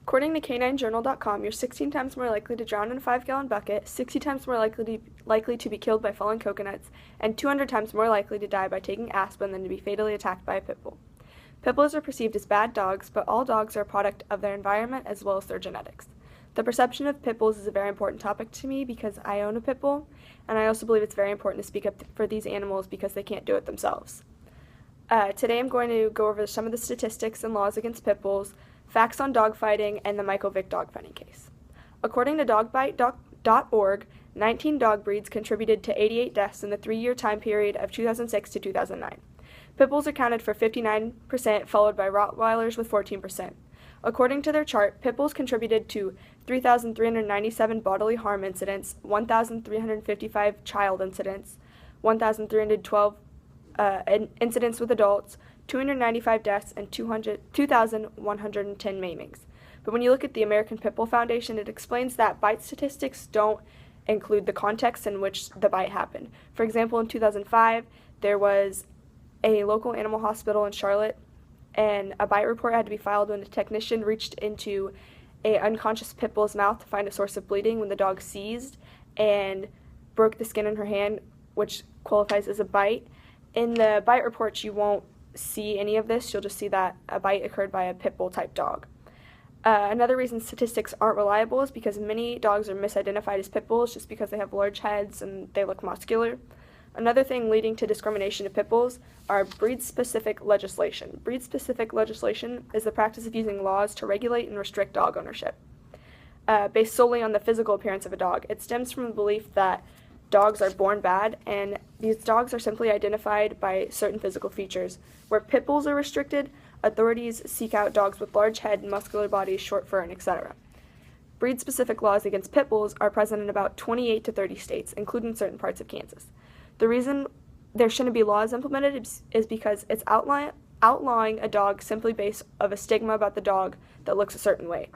According to caninejournal.com, you're 16 times more likely to drown in a 5-gallon bucket, 60 times more likely to be killed by falling coconuts, and 200 times more likely to die by taking aspirin than to be fatally attacked by a pit bull. Pit bulls are perceived as bad dogs, but all dogs are a product of their environment as well as their genetics. The perception of pit bulls is a very important topic to me because I own a pit bull, and I also believe it's very important to speak up for these animals because they can't do it themselves. Today I'm going to go over some of the statistics and laws against pit bulls, facts on dogfighting, and the Michael Vick dogfighting case. According to dogbite.org, 19 dog breeds contributed to 88 deaths in the 3-year time period of 2006 to 2009. Pit bulls accounted for 59%, followed by Rottweilers with 14%. According to their chart, pit bulls contributed to 3,397 bodily harm incidents, 1,355 child incidents, 1,312 incidents with adults, 295 deaths, and 2,110 maimings. But when you look at the American Pit Bull Foundation, it explains that bite statistics don't include the context in which the bite happened. For example, in 2005, there was a local animal hospital in Charlotte, and a bite report had to be filed when a technician reached into an unconscious pit bull's mouth to find a source of bleeding when the dog seized and broke the skin in her hand, which qualifies as a bite. In the bite reports, you won't see any of this. You'll just see that a bite occurred by a pit bull type dog. Another reason statistics aren't reliable is because many dogs are misidentified as pit bulls just because they have large heads and they look muscular. Another thing leading to discrimination of pit bulls are breed-specific legislation. Breed-specific legislation is the practice of using laws to regulate and restrict dog ownership, based solely on the physical appearance of a dog. It stems from the belief that dogs are born bad, and these dogs are simply identified by certain physical features. Where pit bulls are restricted, authorities seek out dogs with large head, muscular bodies, short fur, and etc. Breed-specific laws against pit bulls are present in about 28 to 30 states, including certain parts of Kansas. The reason there shouldn't be laws implemented is because it's outlawing a dog simply based of a stigma about the dog that looks a certain way.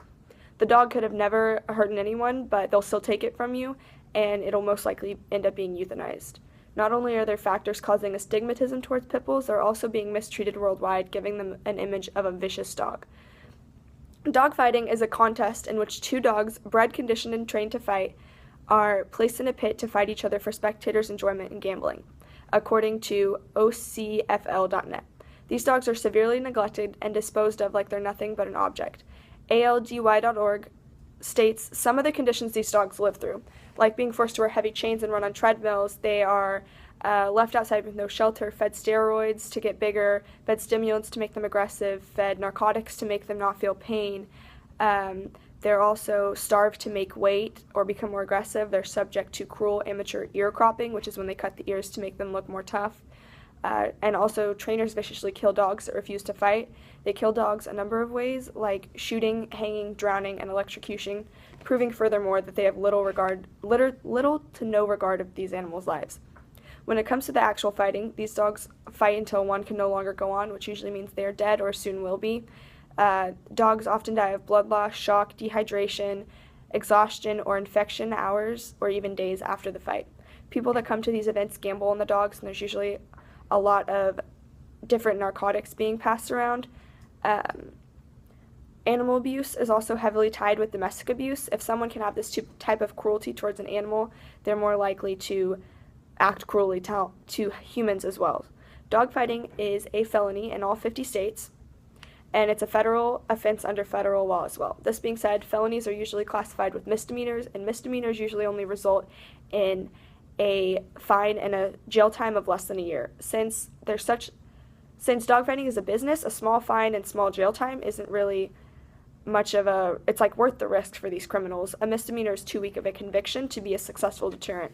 The dog could have never hurt anyone, but they'll still take it from you, and it'll most likely end up being euthanized. Not only are there factors causing a stigmatism towards pit bulls, they're also being mistreated worldwide, giving them an image of a vicious dog. Dogfighting is a contest in which two dogs, bred, conditioned, and trained to fight, are placed in a pit to fight each other for spectators' enjoyment and gambling, according to OCFL.net. These dogs are severely neglected and disposed of like they're nothing but an object. ALDY.org states some of the conditions these dogs live through, like being forced to wear heavy chains and run on treadmills. They are left outside with no shelter, fed steroids to get bigger, fed stimulants to make them aggressive, fed narcotics to make them not feel pain. They're also starved to make weight or become more aggressive. They're subject to cruel amateur ear cropping, which is when they cut the ears to make them look more tough. And also, trainers viciously kill dogs that refuse to fight. They kill dogs a number of ways, like shooting, hanging, drowning, and electrocution, proving furthermore that they have little to no regard of these animals' lives. When it comes to the actual fighting, these dogs fight until one can no longer go on, which usually means they are dead or soon will be. Dogs often die of blood loss, shock, dehydration, exhaustion, or infection hours or even days after the fight. People that come to these events gamble on the dogs, and there's usually a lot of different narcotics being passed around. Animal abuse is also heavily tied with domestic abuse. If someone can have this type of cruelty towards an animal, they're more likely to act cruelly to humans as well. Dogfighting is a felony in all 50 states, and it's a federal offense under federal law as well. This being said, felonies are usually classified with misdemeanors, and misdemeanors usually only result in a fine and a jail time of less than a year. Since dogfighting is a business, a small fine and small jail time isn't really much of it's like worth the risk for these criminals. A misdemeanor is too weak of a conviction to be a successful deterrent.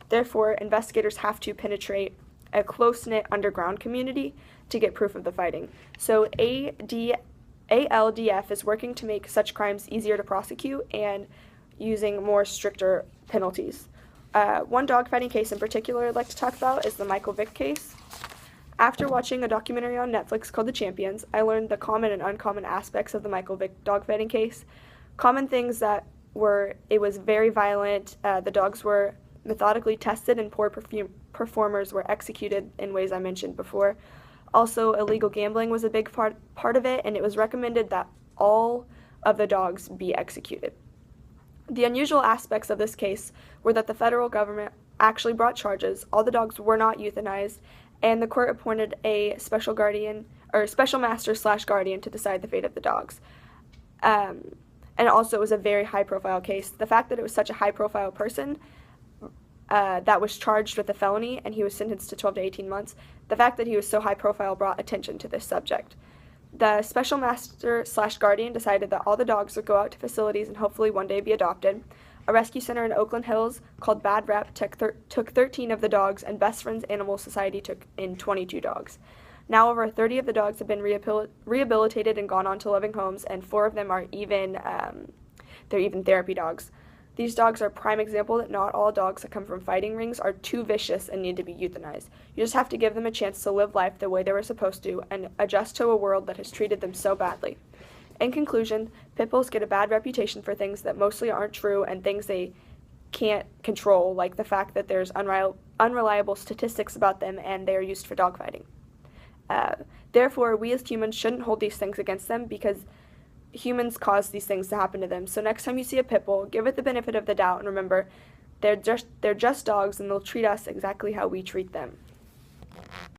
Therefore, investigators have to penetrate a close-knit underground community to get proof of the fighting. So ALDF is working to make such crimes easier to prosecute and using more stricter penalties. One dogfighting case in particular I'd like to talk about is the Michael Vick case. After watching a documentary on Netflix called The Champions, I learned the common and uncommon aspects of the Michael Vick dogfighting case. Common things that were, it was very violent, the dogs were methodically tested, and poor performers were executed in ways I mentioned before. Also, illegal gambling was a big part of it, and it was recommended that all of the dogs be executed. The unusual aspects of this case were that the federal government actually brought charges, all the dogs were not euthanized, and the court appointed a special master/guardian to decide the fate of the dogs. And also, it was a very high-profile case. The fact that it was such a high-profile person that was charged with a felony and he was sentenced to 12 to 18 months, the fact that he was so high-profile brought attention to this subject. The special master/guardian decided that all the dogs would go out to facilities and hopefully one day be adopted. A rescue center in Oakland Hills called Bad Rep took 13 of the dogs, and Best Friends Animal Society took in 22 dogs. Now over 30 of the dogs have been rehabilitated and gone on to loving homes, and 4 of them are even therapy dogs. These dogs are a prime example that not all dogs that come from fighting rings are too vicious and need to be euthanized. You just have to give them a chance to live life the way they were supposed to and adjust to a world that has treated them so badly. In conclusion, pit bulls get a bad reputation for things that mostly aren't true and things they can't control, like the fact that there's unreliable statistics about them and they are used for dogfighting. Therefore, we as humans shouldn't hold these things against them because humans cause these things to happen to them. So next time you see a pit bull, give it the benefit of the doubt and remember, they're just dogs and they'll treat us exactly how we treat them.